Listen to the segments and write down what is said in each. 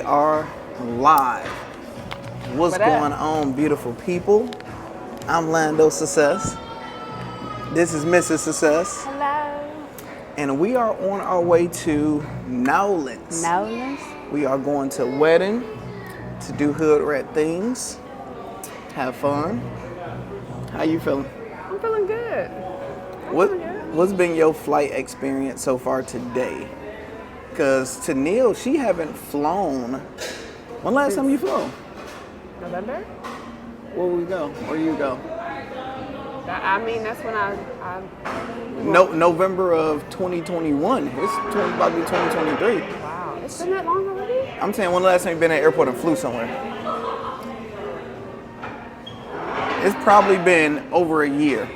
are live. What's going on, beautiful people? I'm Lando Success. This is Mrs. Success. Hello. And we are on our way to Nowlands. Nowlands? We are going to a wedding to do hood rat things, have fun. How you feeling? I'm feeling good. What's been your flight experience so far today? Because to Neil, she haven't flown. When last time you flew? November? Where we go? Where you go? I mean, that's when I November of 2021. It's about to be 2023. Wow, it's been that long already? I'm saying, when the last time you been at the airport and flew somewhere? It's probably been over a year.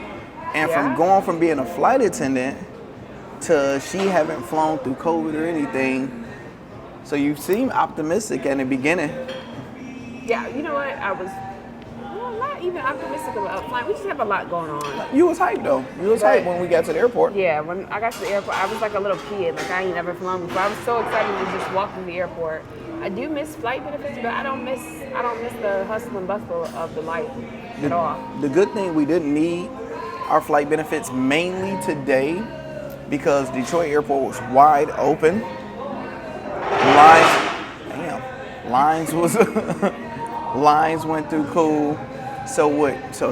And from going from being a flight attendant to she haven't flown through COVID or anything. So you seem optimistic in the beginning. Yeah, you know what? I was not even optimistic about flying. We just have a lot going on. You was hyped though. You was hyped when we got to the airport. Yeah, when I got to the airport, I was like a little kid. Like I ain't never flown before. I was so excited to just walk through the airport. I do miss flight benefits, but I don't miss the hustle and bustle of the life at all. The good thing, we didn't need our flight benefits mainly today because Detroit Airport was wide open. Lines went through cool. So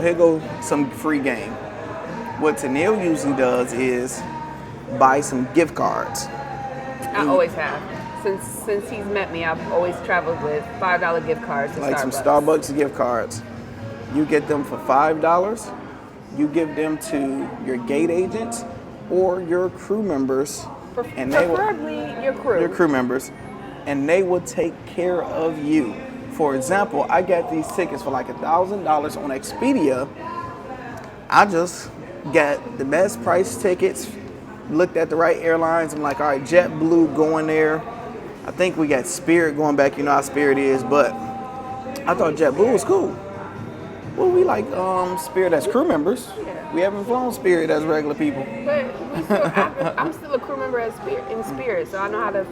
here go some free game. What Tennille usually does is buy some gift cards. I always have. Since he's met me, I've always traveled with $5 gift cards to like Starbucks. Some Starbucks gift cards. You get them for $5. You give them to your gate agents or your crew members. Preferably your crew. Your crew members. And they will take care of you. For example, I got these tickets for like $1,000 on Expedia. I just got the best price tickets, looked at the right airlines. I'm like, all right, JetBlue going there. I think we got Spirit going back. You know how Spirit is, but I thought JetBlue was cool. Well, we like Spirit as crew members. Yeah. We haven't flown Spirit as regular people. But I'm still a crew member in Spirit, so I know how to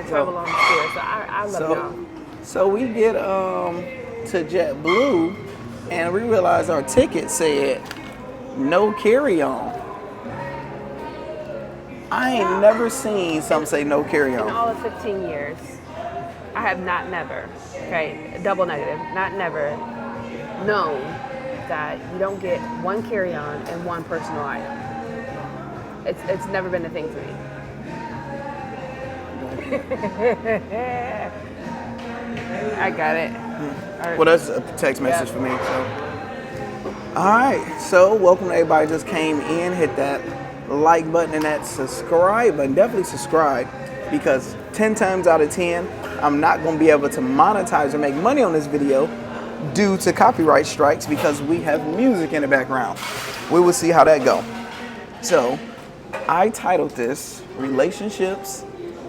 travel on Spirit. So I love y'all. So we get to JetBlue, and we realized our ticket said no carry-on. I ain't never seen something say no carry-on. In all of 15 years, I have never, double negative, never known that you don't get one carry-on and one personal item. It's never been a thing to me. I got it. Well, that's a text message for me. So. All right, so welcome to everybody just came in. Hit that like button and that subscribe button. Definitely subscribe, because 10 times out of 10, I'm not going to be able to monetize or make money on this video due to copyright strikes because we have music in the background. We will see how that go. So I titled this Relationships,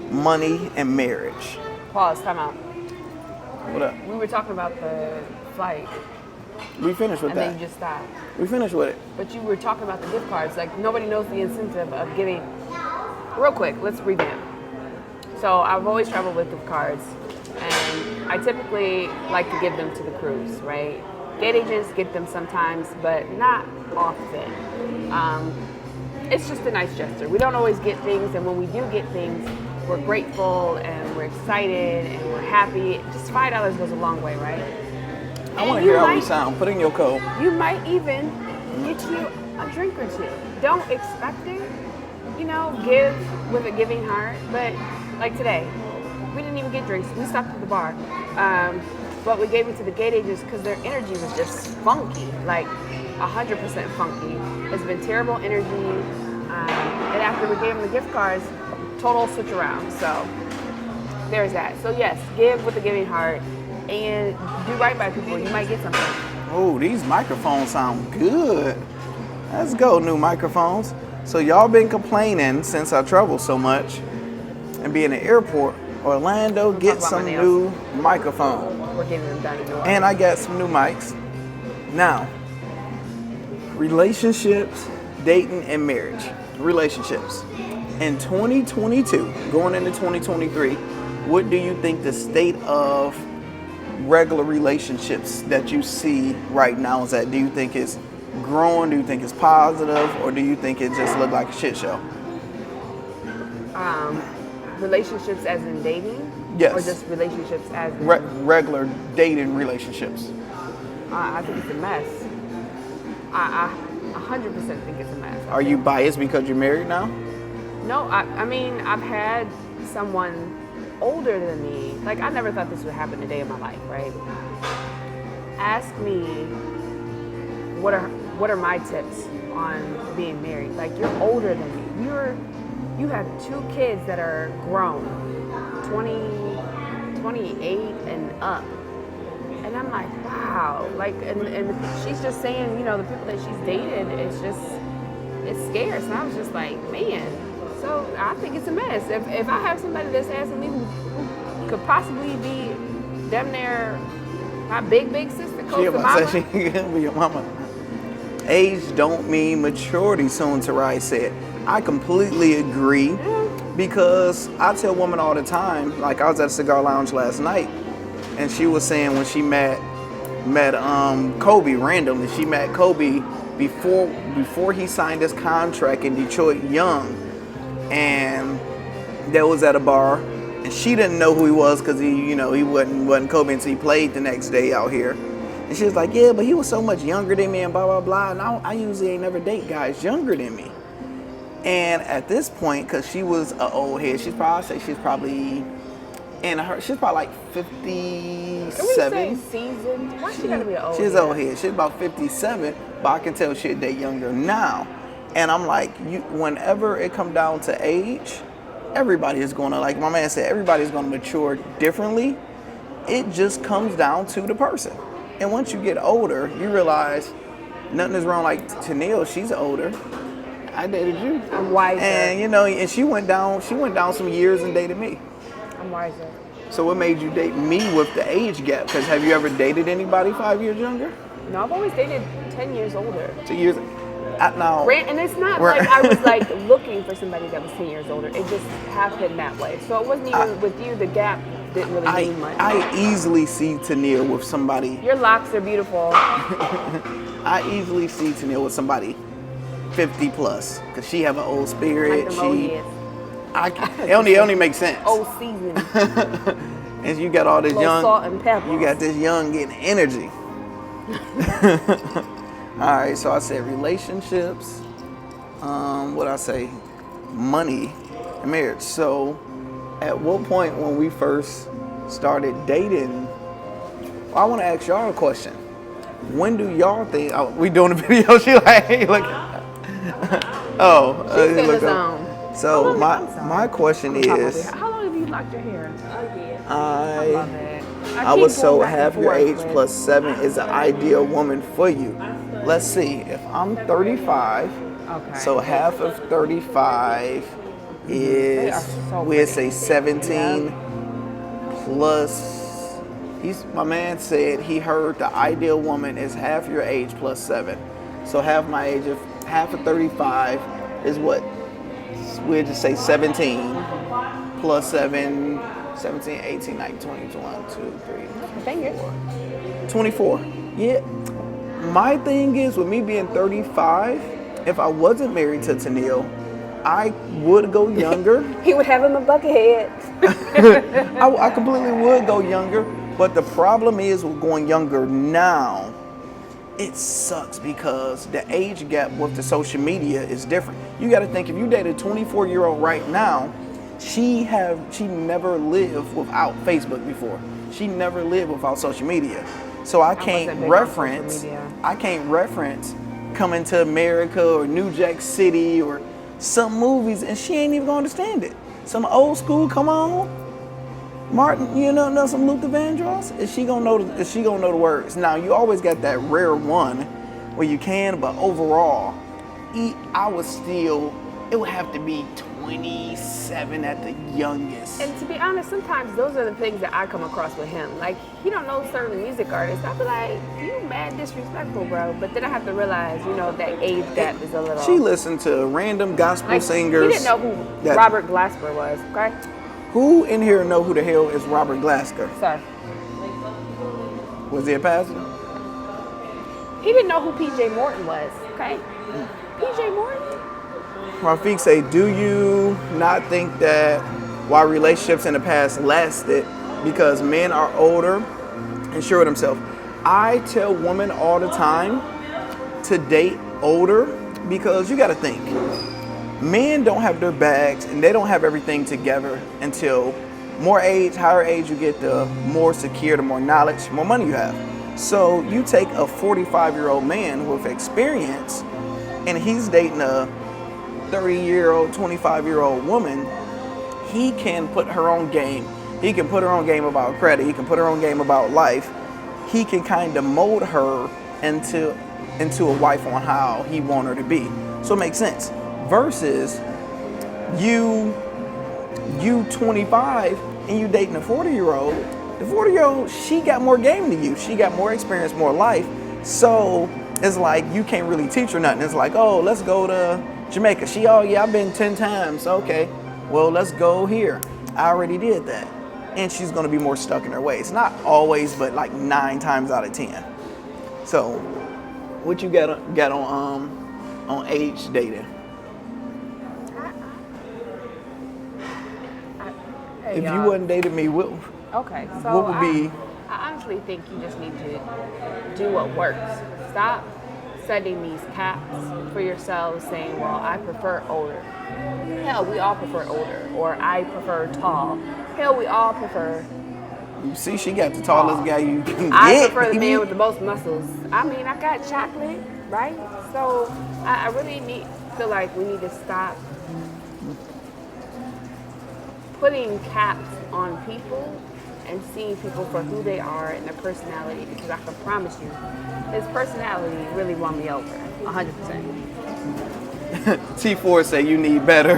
Money, and Marriage. Pause, time out. What up? We were talking about the flight. We finished with that. And then you just stopped. We finished with it. But you were talking about the gift cards. Like, nobody knows the incentive of giving. Real quick, let's revamp. So I've always traveled with gift cards, and I typically like to give them to the crews, right? Gate agents get them sometimes, but not often. It's just a nice gesture. We don't always get things, and when we do get things, we're grateful and we're excited and we're happy. Just $5 goes a long way, right? I want to hear how we sound. Put in your code. You might even get you a drink or two. Don't expect it. Give with a giving heart. But like today, we didn't even get drinks. We stopped at the bar. But we gave it to the gate agents because their energy was just funky, like 100% funky. It's been terrible energy. And after we gave them the gift cards, total switch around. So there's that. So yes, give with a giving heart and do right by people. You might get something. Oh, these microphones sound good. Let's go, new microphones. So y'all been complaining since I traveled so much and be in the airport. Orlando, get some new microphones. We're getting them done. And I got some new mics. Now, relationships, dating, and marriage. Relationships. In 2022, going into 2023, what do you think the state of regular relationships that you see right now is at? Do you think it's growing? Do you think it's positive? Or do you think it just looked like a shit show? Relationships as in dating? Yes. Or just relationships as in... Regular dating relationships. I think it's a mess. I 100% think it's a mess. Are you biased because you're married now? No, I mean, I've had someone older than me. Like, I never thought this would happen a day in my life, right? Ask me, what are my tips on being married? Like, you're older than me. You have 2 kids that are grown, 28 and up. And I'm like, wow. Like, and she's just saying, you know, the people that she's dated, it's scarce. And I was just like, man. So I think it's a mess. If I have somebody that's asking me who could possibly be damn near my big sister, close to mama. She can be your mama. Age don't mean maturity, soon Tarai said. I completely agree, because I tell women all the time, like I was at a cigar lounge last night, and she was saying when she met Kobe randomly, she met Kobe before he signed his contract in Detroit young, and that was at a bar, and she didn't know who he was because he wasn't Kobe until he played the next day out here. And she was like, yeah, but he was so much younger than me and blah, blah, blah. And I usually ain't never date guys younger than me. And at this point, because she was an old head, she's probably like 57. Can we say seasoned? Why she gotta be an old head? She's old head. She's about 57, but I can tell she'll date younger now. And I'm like, whenever it come down to age, everybody is going to, like my man said, everybody's going to mature differently. It just comes down to the person. And once you get older, you realize nothing is wrong. Like Tennille, she's older. I dated you. I'm wiser. And and she went down some years and dated me. I'm wiser. So what made you date me with the age gap? Because have you ever dated anybody 5 years younger? No, I've always dated 10 years older. 2 years. Now, and it's not like I was like looking for somebody that was 10 years older. It just happened that way. So it wasn't even with you. The gap didn't really mean much. I easily see Tennille with somebody. Your locks are beautiful. I easily see Tennille with somebody 50 plus, because she have an old spirit. It only makes sense. Old season. And you got all this young salt and pepper. You got this young getting energy. All right, so I said relationships. What I say, money, and marriage. So, at what point when we first started dating? I want to ask y'all a question. When do y'all think? Oh, we doing a video? She like, hey, look. Look up. So my question is, how long have you locked your hair? I love it. I was so half your age plus 7 is the ideal woman for you. Let's see. If I'm 35, okay. So half of 35 is we'll say 17 plus. My man said he heard the ideal woman is half your age plus 7. So half my age of half of 35 is what? We'll just say 17 plus 7, 17, 18, 19, 20, 21, 2, 3, 4. 24. Yeah. My thing is, with me being 35, if I wasn't married to Tennille, I would go younger. He would have him a bucket head. I completely would go younger. But the problem is with going younger now, it sucks because the age gap with the social media is different. You got to think, if you date a 24-year-old right now, she never lived without Facebook before. She never lived without social media. So I can't reference Coming to America or New Jack City or some movies, and she ain't even gonna understand it. Some old school, come on, Martin, know some Luther Vandross? Is she gonna know the words? Now you always got that rare one where you can, but overall, it would have to be 27 at the youngest. And to be honest, sometimes those are the things that I come across with him. Like, he don't know certain music artists. I'll be like, you mad disrespectful, bro. But then I have to realize, that age gap is a little... She listened to random gospel singers. He didn't know who Robert Glasper was, okay? Who in here know who the hell is Robert Glasgow? Sir. Was he a pastor? He didn't know who PJ Morton was, okay? PJ Morton? Rafiq say, do you not think that while relationships in the past lasted because men are older and sure of themselves? I tell women all the time to date older because you got to think. Men don't have their bags and they don't have everything together until higher age you get, the more secure, the more knowledge, more money you have. So you take a 45-year-old man with experience and he's dating a 30-year-old, 25-year-old woman, he can put her on game. He can put her on game about credit. He can put her on game about life. He can kind of mold her into a wife on how he want her to be. So it makes sense. Versus you 25 and you dating a 40-year-old. The 40-year-old, she got more game than you. She got more experience, more life. So it's like you can't really teach her nothing. It's like, oh, let's go to Jamaica. I've been 10 times. Okay, well, let's go here. I already did that. And she's gonna be more stuck in her ways. Not always, but like 9 times out of 10. So what you got on age dating? If you wouldn't dated me, what would be? I honestly think you just need to do what works. Stop setting these caps for yourselves saying, well, I prefer older. Hell, we all prefer older. Or I prefer tall. Hell, we all prefer You see, she got the tallest guy you can get. I prefer the man with the most muscles. I mean, I got chocolate, right? So I really feel like we need to stop putting caps on people and seeing people for who they are and their personality, because I can promise you, his personality really won me over, 100%. T4 say you need better.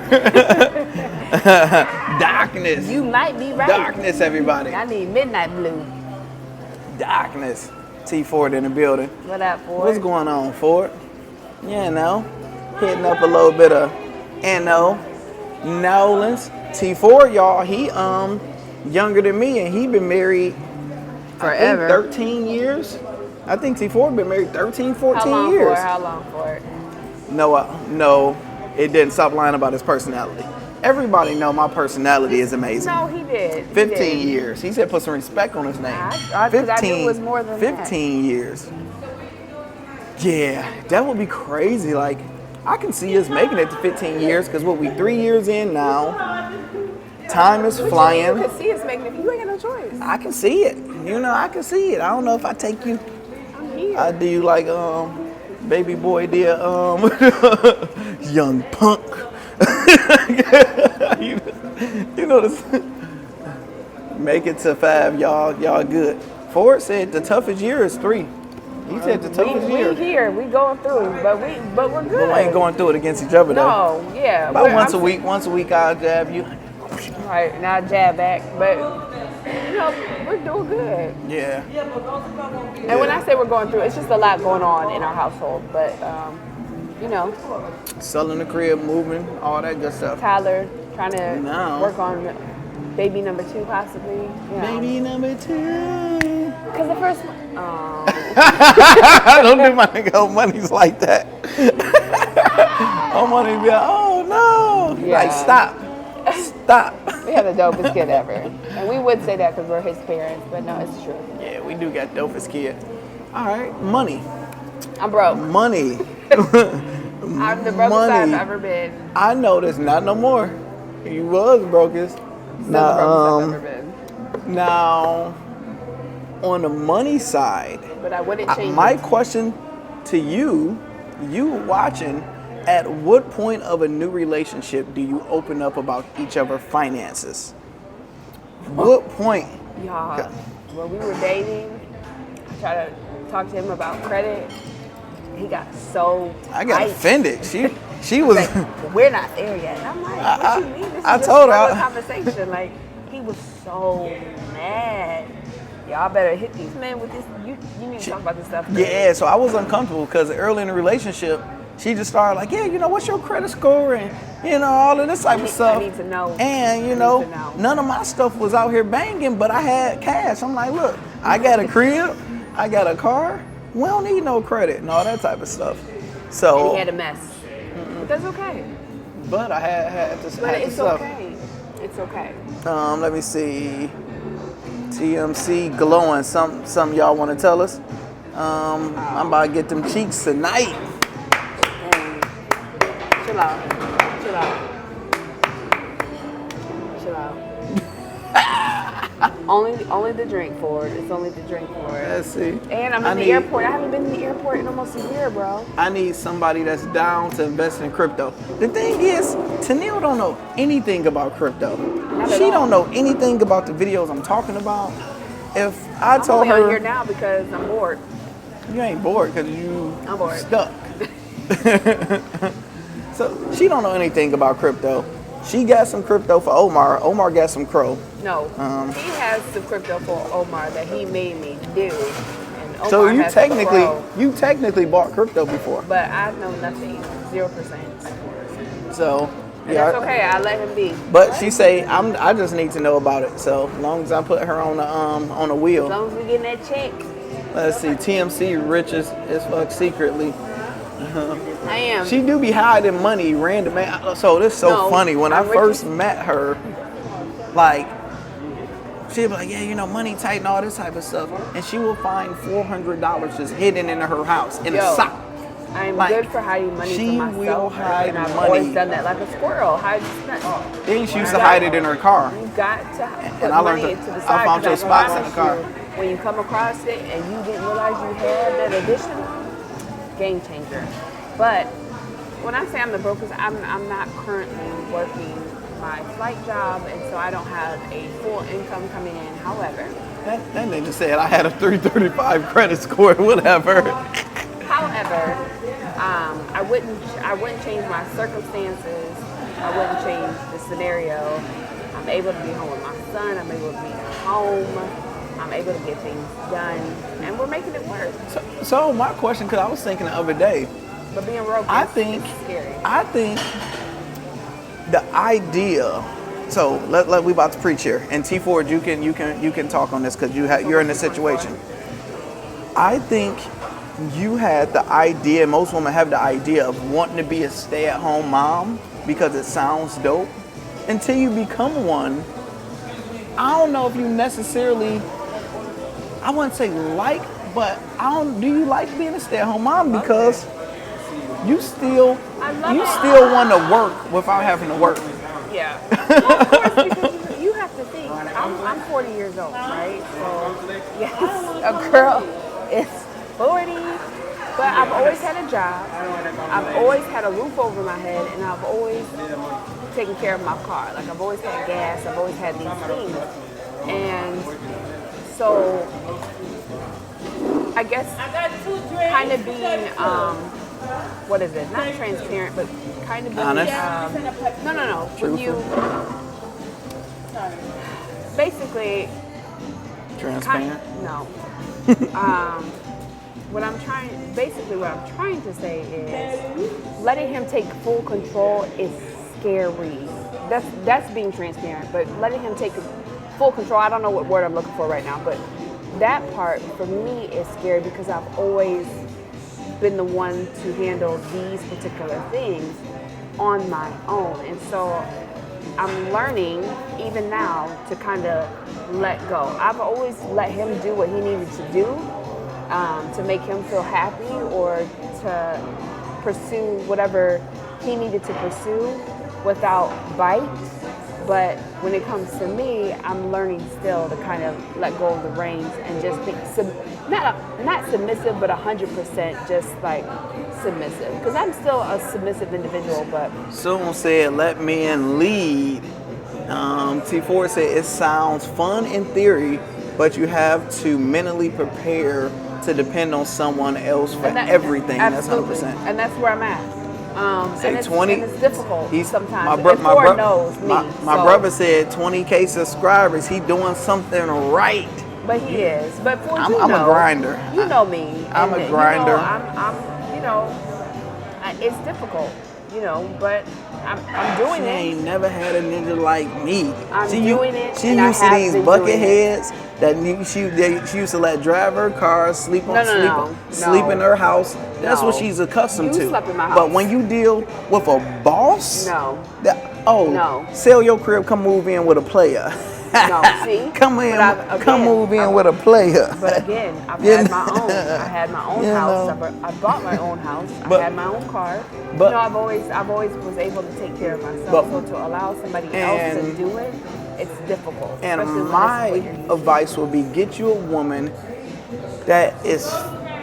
Darkness. You might be right. Darkness, everybody. I need midnight blue. Darkness. T4 in the building. What up, Ford? What's going on, Ford? Yeah, hitting up a little bit of Nolans. T4, y'all, he younger than me, and he been married forever. I think 13 years. I think T4 been married 13, 14 years. How long for it? No, it didn't stop lying about his personality. Everybody know my personality is amazing. No, he did. 15 years. He said put some respect on his name. I knew it was more than 15 years. Yeah, that would be crazy. Like, I can see us making it to 15 years because we 3 years in now. Time is flying. You can see us making it. You ain't got no choice. I can see it. I can see it. I don't know if I take you. I'm here. I do like baby boy did young punk. you know this. Make it to 5, y'all good. Ford said the toughest year is 3. He said the toughest year. We here, we going through, but we're good. But we ain't going through it against each other though. No, yeah. About once a week I'll jab you. Right, now jab back, but we're doing good. Yeah. And when I say we're going through, it's just a lot going on in our household, but selling the crib, moving, all that good stuff. Tyler trying to work on baby number 2 possibly. Baby number 2. Because the first one, don't do my nigga money's like that. Money be like, oh no. Yeah. Like, stop. We have the dopest kid ever. And we would say that because we're his parents, but no, it's true. Yeah, we do got dopest kid. All right, money. I'm broke. Money. I'm the brokest I've ever been. I know this, not no more. You was brokest. Now, on the money side, but I wouldn't change my question to you watching, at what point of a new relationship do you open up about each other's finances? What point? Y'all, when we were dating, I tried to talk to him about credit. He got so tight. I got offended. She was like, we're not there yet. And I'm like, what you mean? This I is told just her. conversation. Like, he was so mad. Y'all better hit these men with this. You need to talk about this stuff. Yeah, so I was uncomfortable because early in the relationship, she just started like, yeah, you know, what's your credit score, and you know, all of this type of stuff. I need to know. And you know, none of my stuff was out here banging, but I had cash. I'm like, look, I got a crib, I got a car. We don't need no credit and all that type of stuff. So and he had a mess. But that's okay. But I had to. But it's okay. It's okay. Let me see. TMC glowing. Something y'all want to tell us? I'm about to get them cheeks tonight. Dang. Chill out. Chill out. Chill out. only the drink for it. It's only the drink for it. Let's see. And I'm in the airport. I haven't been in the airport in almost a year, bro. I need somebody that's down to invest in crypto. The thing is, Tennille don't know anything about crypto. She don't know anything about the videos I'm talking about. If I told her, I'm here now because I'm bored. You ain't bored because I'm bored. Stuck. So she don't know anything about crypto. She got some crypto for Omar. Omar got some crow. No, he has some crypto for Omar that he made me do. And Omar so has you technically bought crypto before. But I know nothing, 0%. So and that's okay. I let him be. But she say I just need to know about it. So as long as I put her on the wheel. As long as we getting that check. Let's see. TMC rich as fuck secretly. I am. She do be hiding money random. So this is so funny. When I first met her, like, she'd be like, yeah, you know, money tight and all this type of stuff. And she will find $400 just hidden in her house in a sock. I'm good for hiding money she for myself. Will hide and I've money. always done that like a squirrel. Then she used to hide it in her car. You got to put and I money learned into the side. I found your spots in the car. When you come across it and you didn't realize you had that additional, game changer. But when I say I'm the broker, I'm not currently working my flight job, and so I don't have a full income coming in. However, that nigga said I had a 335 credit score, whatever. However, I wouldn't change my circumstances. I wouldn't change the scenario. I'm able to be home with my son. I'm able to be home. I'm able to get things done, and we're making it work. So my question, because I was thinking the other day, but being broke is scary. I think the idea. So we about to preach here, and T4, you can talk on this because you're in this situation. I think you had the idea. Most women have the idea of wanting to be a stay-at-home mom because it sounds dope. Until you become one, I don't know if you necessarily. I wouldn't say but do you like being a stay-at-home mom because you still want to work without having to work. Yeah. Well, of course, because you have to think. I'm 40 years old, right? So yes, a girl is 40, but I've always had a job. I've always had a roof over my head, and I've always taken care of my car. Like I've always had gas. I've always had these things, and so I guess kind of being, what is it? Not transparent, but kind of being, honest? No. When you, basically. Transparent? No. What I'm trying to say is letting him take full control is scary. That's being transparent, but letting him take full control, I don't know what word I'm looking for right now, but that part for me is scary because I've always been the one to handle these particular things on my own. And so I'm learning even now to kind of let go. I've always let him do what he needed to do to make him feel happy or to pursue whatever he needed to pursue without bite. But when it comes to me, I'm learning still to kind of let go of the reins and just be not submissive, but 100% just like submissive. Because I'm still a submissive individual, but... Someone said, let men lead. T4 said, it sounds fun in theory, but you have to mentally prepare to depend on someone else for everything. Absolutely. That's 100%. And that's where I'm at. Say and 20. It's difficult sometimes. My brother said 20K subscribers. He doing something right. But he is. But I'm a grinder. You know me. I'm a grinder. it's difficult, you know, but I'm doing She it. ain't never had a ninja like me. I'm She doing it, She and I used to have these been bucket doing it. heads that she used to let drive her car, sleep in her house. That's what No. she's accustomed You to. slept in my But house. when you deal with a boss, No. No. sell your crib, come move in with a player. No, see? come move in with a player. But again, I've You had know? my own. I had my own You house. know. I bought my own house. But- I had my own car. but- I've always was able to take care of myself. But- so to allow somebody else to do it, it's difficult. And especially when my it's what you're used to. advice would be get you a woman that is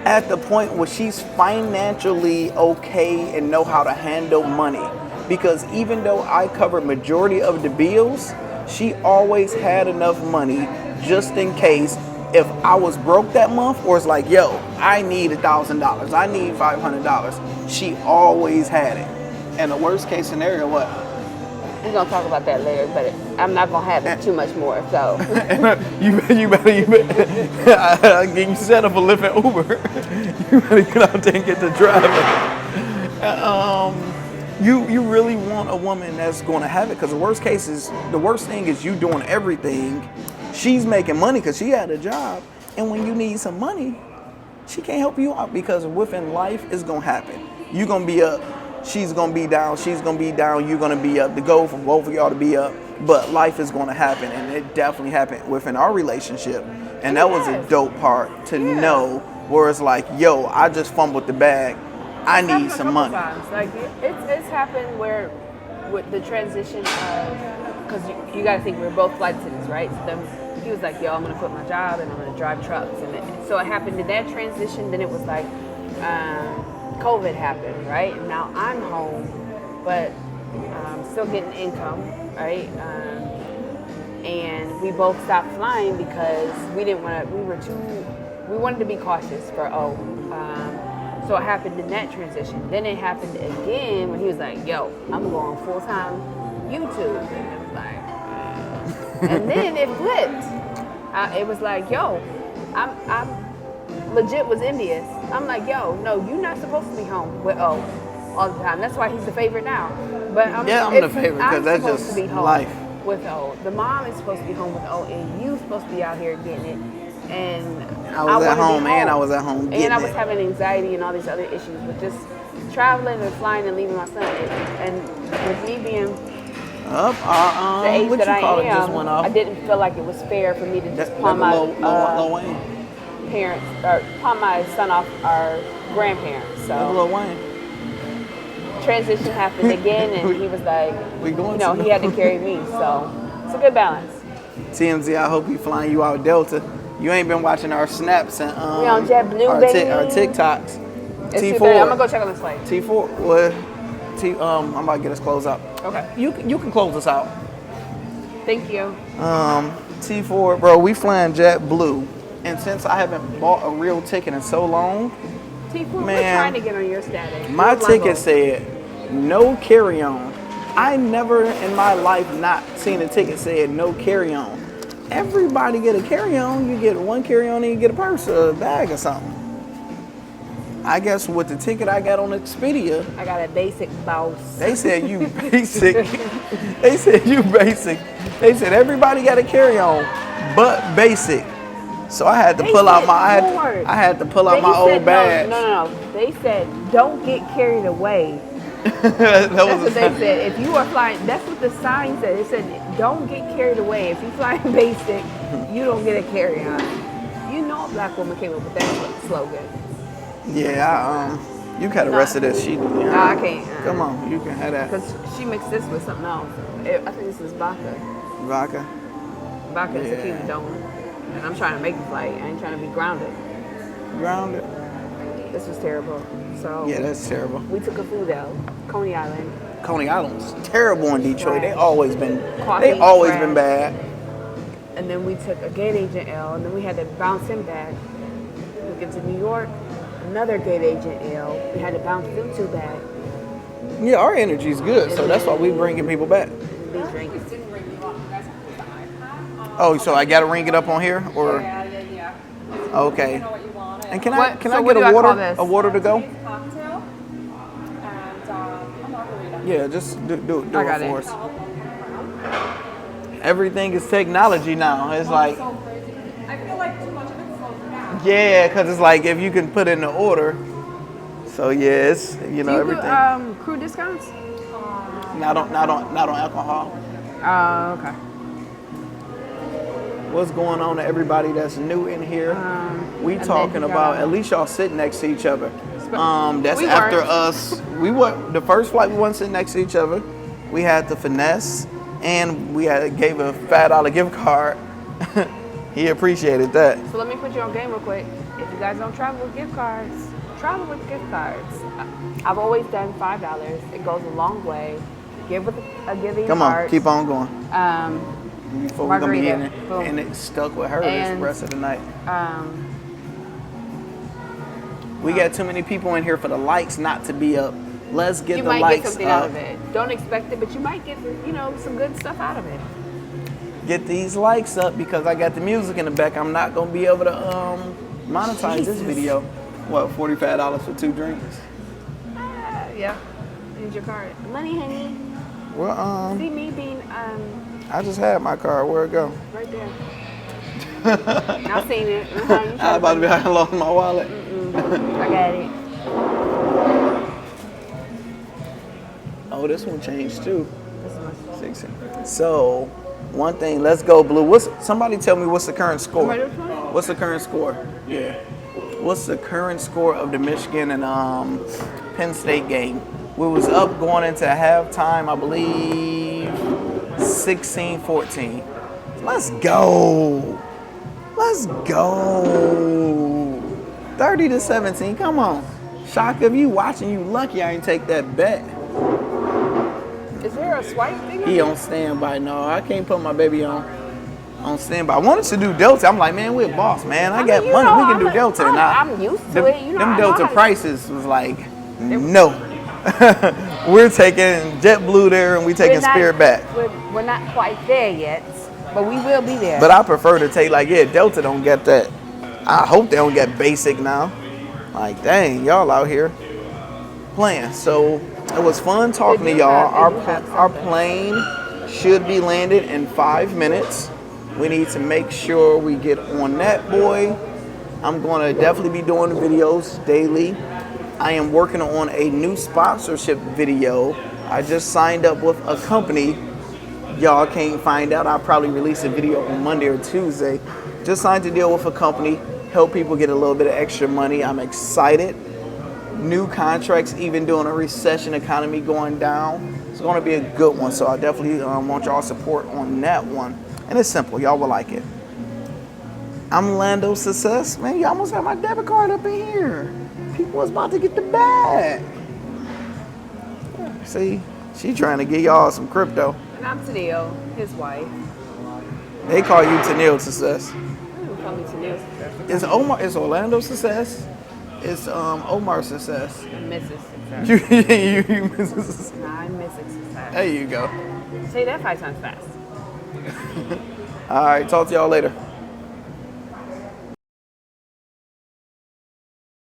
at the point where she's financially okay and know how to handle money. Because even though I covered majority of the bills, she always had enough money just in case if I was broke that month or it's like, yo, I need $1,000, I need $500. She always had it. And the worst case scenario, what? We're gonna talk about that later, but I'm not gonna have it too much more. So you better. You set up a Lyft and Uber. You better get out there and get the driver. You really want a woman that's going to have it, because the worst thing is you doing everything. She's making money because she had a job, and when you need some money, she can't help you out, because within life it's gonna happen. You're gonna be up. She's gonna be down, she's gonna be down, you're gonna be up. The goal for both of y'all to be up, but life is gonna happen, and it definitely happened within our relationship. And that was a dope part to know, where it's like, yo, I just fumbled the bag, I need some money. Like it's happened where with the transition of, because you got to think we're both flight attendants, right? So then he was like, yo, I'm gonna quit my job and I'm gonna drive trucks, and so it happened in that transition. Then it was like. COVID happened, right? And now I'm home, but still getting income, right? And we both stopped flying because we didn't want to. We wanted to be cautious for so it happened in that transition. Then it happened again when he was like, "Yo, I'm going full time YouTube," and it was like, and then it flipped. It was like, "Yo, I'm legit was envious." I'm like, yo, no, you're not supposed to be home with O all the time. That's why he's the favorite now. But I'm the favorite because that's supposed just to be home life. with O. The mom is supposed to be home with O, and you supposed to be out here getting it. And I was at home, and I was at home getting it. And I was having anxiety and all these other issues with just traveling and flying and leaving my son. And with me being the age that I am, just went off. I didn't feel like it was fair for me to just pawn my parents or pawn my son off our grandparents. So Lil Wayne. Transition happened again, and he was like, he had to carry me. So it's a good balance. TMZ, I hope he flying you out Delta. You ain't been watching our snaps and we on JetBlue, baby. Our TikToks. T4. I'm gonna go check on this flight. T4. Well, I'm about to get us closed out. Okay. You can close us out. Thank you. T4, bro. We flying JetBlue. And since I haven't bought a real ticket in so long, T4, man, we're trying to get on your status. My ticket said no carry-on. I never in my life not seen a ticket said no carry-on. Everybody get a carry-on. You get one carry-on and you get a purse or a bag or something. I guess with the ticket I got on Expedia, I got a basic boss. They said you basic. They said you basic. They said everybody got a carry-on, but basic. So I had to pull out my I had to pull out my old badge. No. They said don't get carried away. That's what they said. If you are flying, that's what the sign said. It said don't get carried away. If you flying basic, you don't get a carry-on. You know, a black woman came up with that slogan. Yeah, you got the rest of this. No, I can't. Come on, you can have that. Because she mixed this with something else. I think this is vodka. Vodka? Vodka is tequila donut. And I'm trying to make a flight. I ain't trying to be grounded. Grounded? This was terrible. So yeah, that's terrible. We took a food out, Coney Island. Coney Island's terrible in Detroit. They always been bad. And then we took a gate agent L, and then we had to bounce him back. We get to New York, another gate agent L. We had to bounce them two back. Yeah, our energy's good, so that's why we bringing people back. These drinks. Oh, so I gotta ring it up on here, or? Yeah. Okay. And can I get a water to go? Cocktail. Yeah, just do it I got for it. us. Everything is technology now. It's like, I feel like too much of it slows down. yeah, because it's like if you can put in the order. So yeah, it's Do you everything. do crew discounts? Not on alcohol. Oh, okay. What's going on to everybody that's new in here? We and talking then you about gotta- at least y'all sitting next to each other. That's We after weren't. us. We were the first flight. We weren't sitting next to each other. We had the finesse, and we gave a $5 gift card. He appreciated that. So let me put you on game real quick. If you guys don't travel with gift cards, travel with gift cards. I've always done $5. It goes a long way. Give with a giving Come on, heart. keep on going. Before we're gonna be in Margarita. it, Boom. and it's stuck with her And, the rest of the night. Um, We got too many people in here for the likes not to be up. Let's get you the might likes get something up. out of it. Don't expect it, but you might get, some good stuff out of it. Get these likes up because I got the music in the back. I'm not gonna be able to monetize this Jesus. video. What, $45 for 2 drinks? Yeah. Here's your card. Money, honey. Well, See me being I just had my card. Where'd it go? right there. I seen it. You I was about to be I lost my wallet. I got it. Oh, this one changed too. This one. 16. So, one thing, let's go blue. Somebody tell me what's the current score? Wait, which one? What's the current score? Yeah. What's the current score of the Michigan and Penn State game? We was up going into halftime, I believe 16-14. Let's go. Let's go. 30-17. Come on. Shock, if you watching, you lucky I ain't take that bet. Is there a swipe thing? He on standby. No, I can't put my baby on standby. I wanted to do Delta. I'm like, man, we're boss, man. I got money. We can do Delta. And I'm used to it. them I know Delta how to- prices was like, no. We're taking JetBlue there and we taking We're not- Spirit back. We're not quite there yet, but we will be there. But I prefer to take Delta don't get that. I hope they don't get basic now. Like, dang, y'all out here playing. So it was fun talking to They do y'all. have Our something. plane should be landed in 5 minutes. We need to make sure we get on that, boy. I'm going to definitely be doing videos daily. I am working on a new sponsorship video. I just signed up with a company. Y'all can't find out. I'll probably release a video on Monday or Tuesday. Just signed to deal with a company, help people get a little bit of extra money. I'm excited. New contracts, even during a recession, economy going down. It's going to be a good one. So I definitely want y'all support on that one. And it's simple. Y'all will like it. I'm Lando Success. Man, you almost have my debit card up in here. People was about to get the bag. See, she trying to get y'all some crypto. And I'm Tennille, his wife. They call you Tennille Success. People call me Tennille. It's Orlando Success. It's Omar Success. And Mrs. Success. you Mrs. Nah, I'm Mrs. Success. There you go. Say that 5 times fast. All right, talk to y'all later.